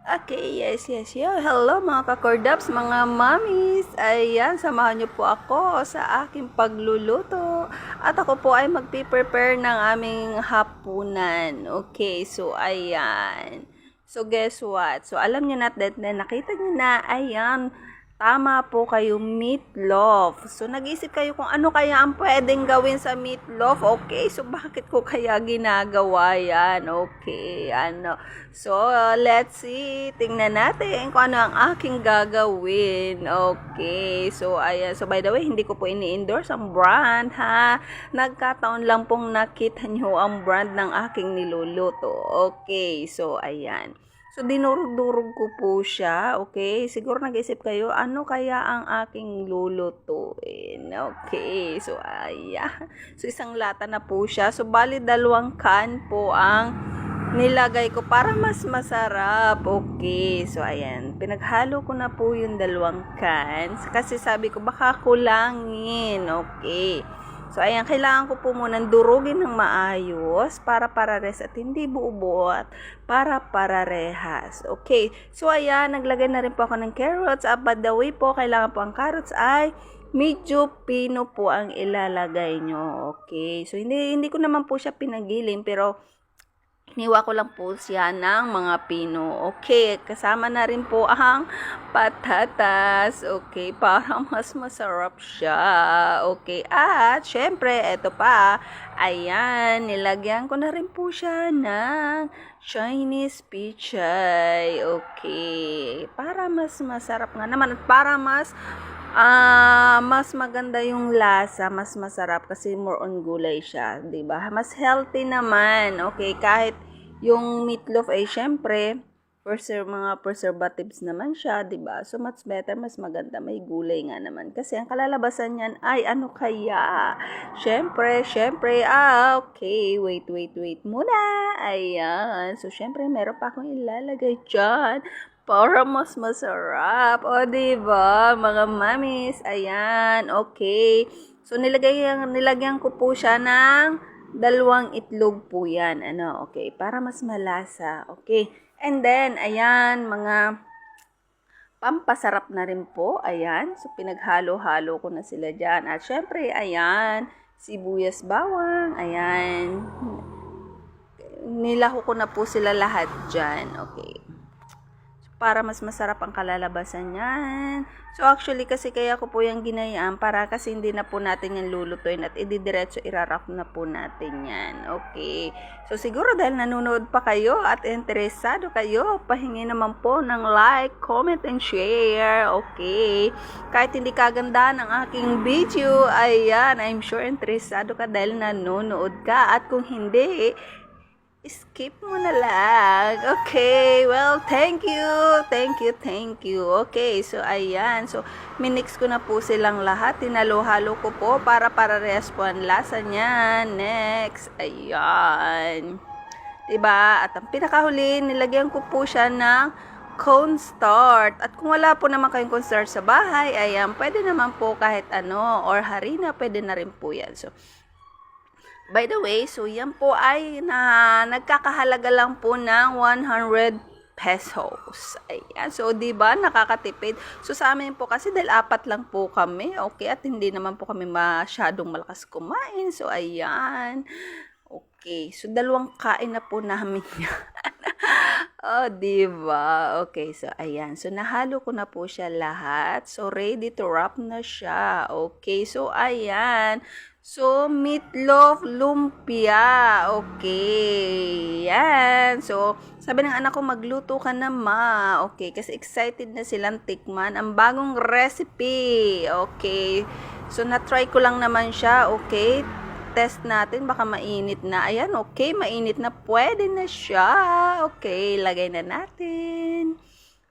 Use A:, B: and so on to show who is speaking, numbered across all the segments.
A: Okay, yes. Hello mga kakordaps, mga mommies. Ayan, samahan niyo po ako sa aking pagluluto. At ako po ay magpi-prepare ng aming hapunan. Okay, so ayan. So guess what? So alam niyo na, nakita niyo na, ayan, tama po kayo, meatloaf. So, nag-isip kayo kung ano kaya ang pwedeng gawin sa meatloaf. Okay, so bakit ko kaya ginagawa yan? Okay, ano. So, let's see. Tingnan natin kung ano ang aking gagawin. Okay, so, ayan. So, by the way, hindi ko po ini-endorse ang brand, ha? Nagkataon lang pong nakita nyo ang brand ng aking niluluto. Okay, so, ayan. So, dinurog-durog ko po siya, okay? Siguro nag-isip kayo, ano kaya ang aking lulutuin? Okay, so, ayan. So, isang lata na po siya. So, bali, 2 can po ang nilagay ko para mas masarap. Okay, so, ayan. Pinaghalo ko na po yung 2 cans. Kasi sabi ko, baka kulangin. Okay. So, ayan, kailangan ko po munang durugin ng maayos para parares at hindi buo-buo at para pararehas. Okay. So, ayan, naglagay na rin po ako ng carrots. By the way po, kailangan po ang carrots ay medyo pino po ang ilalagay nyo. Okay. So, hindi ko naman po siya pinagiling, pero hiniwa ko lang po siya ng mga pino. Okay, kasama na rin po ang patatas. Okay, para mas masarap siya. Okay, at syempre, eto pa. Ayan, nilagyan ko na rin po siya ng Chinese pichay. Okay, para mas masarap nga naman at para mas maganda yung lasa, mas masarap kasi more on gulay siya, 'di ba? Mas healthy naman. Okay, kahit yung meatloaf ay syempre mga preservatives naman siya, 'di ba? So much better, mas maganda may gulay nga naman kasi ang kalalabasan niyan ay ano kaya? Syempre, okay, wait muna. Ayan. So syempre meron pa akong ilalagay diyan para mas masarap. O, diba, mga mamis? Ayan, okay. So, nilagyan ko po siya ng 2 itlog po yan. Ano, okay, para mas malasa. Okay. And then, ayan, mga pampasarap na rin po. Ayan. So, pinaghalo-halo ko na sila dyan. At syempre, ayan, sibuyas bawang. Ayan. Nilaho ko na po sila lahat dyan. Okay, para mas masarap ang kalalabasan niyan. So, actually, kasi kaya ko po yung ginayaan para kasi hindi na po natin yan lulutuin at ididiretso irarap na po natin yan. Okay. So, siguro dahil nanonood pa kayo at interesado kayo, pahingi naman po ng like, comment, and share. Okay. Kahit hindi kaganda ng aking video, ayan, I'm sure interesado ka dahil nanonood ka. At kung hindi, skip mo na lang. Okay, well, thank you. Okay, so ayan. So, minix ko na po silang lahat. Tinalo-halo ko po para parehas po ang lasa niya. Next, ayan. Diba? At ang pinakahuli, nilagyan ko po siya ng cornstarch. At kung wala po naman kayong cornstarch sa bahay, ayan, pwede naman po kahit ano, or harina, pwede na rin po yan. So, by the way, so yan po ay nagkakahalaga lang po ng 100 pesos. Ayan. So, di ba nakakatipid? So, sa amin po kasi dahil 4 lang po kami, okay, at hindi naman po kami masyadong malakas kumain. So, ayan. Okay. So, 2 kain na po namin yan. Oh, diba? Okay, so ayan. So, nahalo ko na po siya lahat. So, ready to wrap na siya. Okay, so ayan. So, meatloaf lumpia. Okay. Yan. So, sabi ng anak ko, magluto ka na, ma. Okay, kasi excited na silang tikman ang bagong recipe. Okay. So, na-try ko lang naman siya. Okay. Test natin, baka mainit na. Ayan, okay, mainit na. Pwede na siya. Okay, lagay na natin.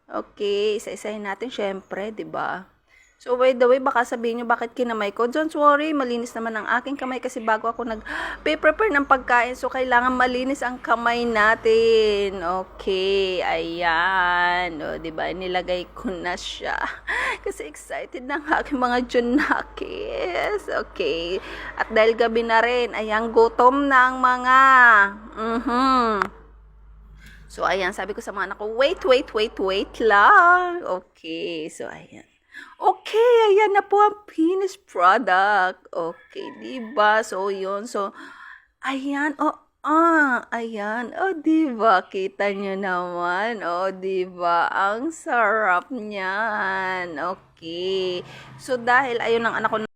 A: Okay, isa-isahin natin, syempre, 'di ba? So, by the way, baka sabihin nyo, bakit kinamay ko? Don't worry, malinis naman ang aking kamay kasi bago ako nag-prepare ng pagkain, so kailangan malinis ang kamay natin. Okay, ayan. O, diba, nilagay ko na siya. Kasi excited na ang aking mga junakis. Okay. At dahil gabi na rin, ayan, gutom na ang mga. So, ayan, sabi ko sa mga anak ko, wait lang. Okay, so, ayan. Okay, ayan na po ang finished product. Okay, diba? So, yun. So, ayan, ayan. Oh, diba? Kita nyo naman. Oh, diba? Ang sarap niyan. Okay. So, dahil ayun ang anak ko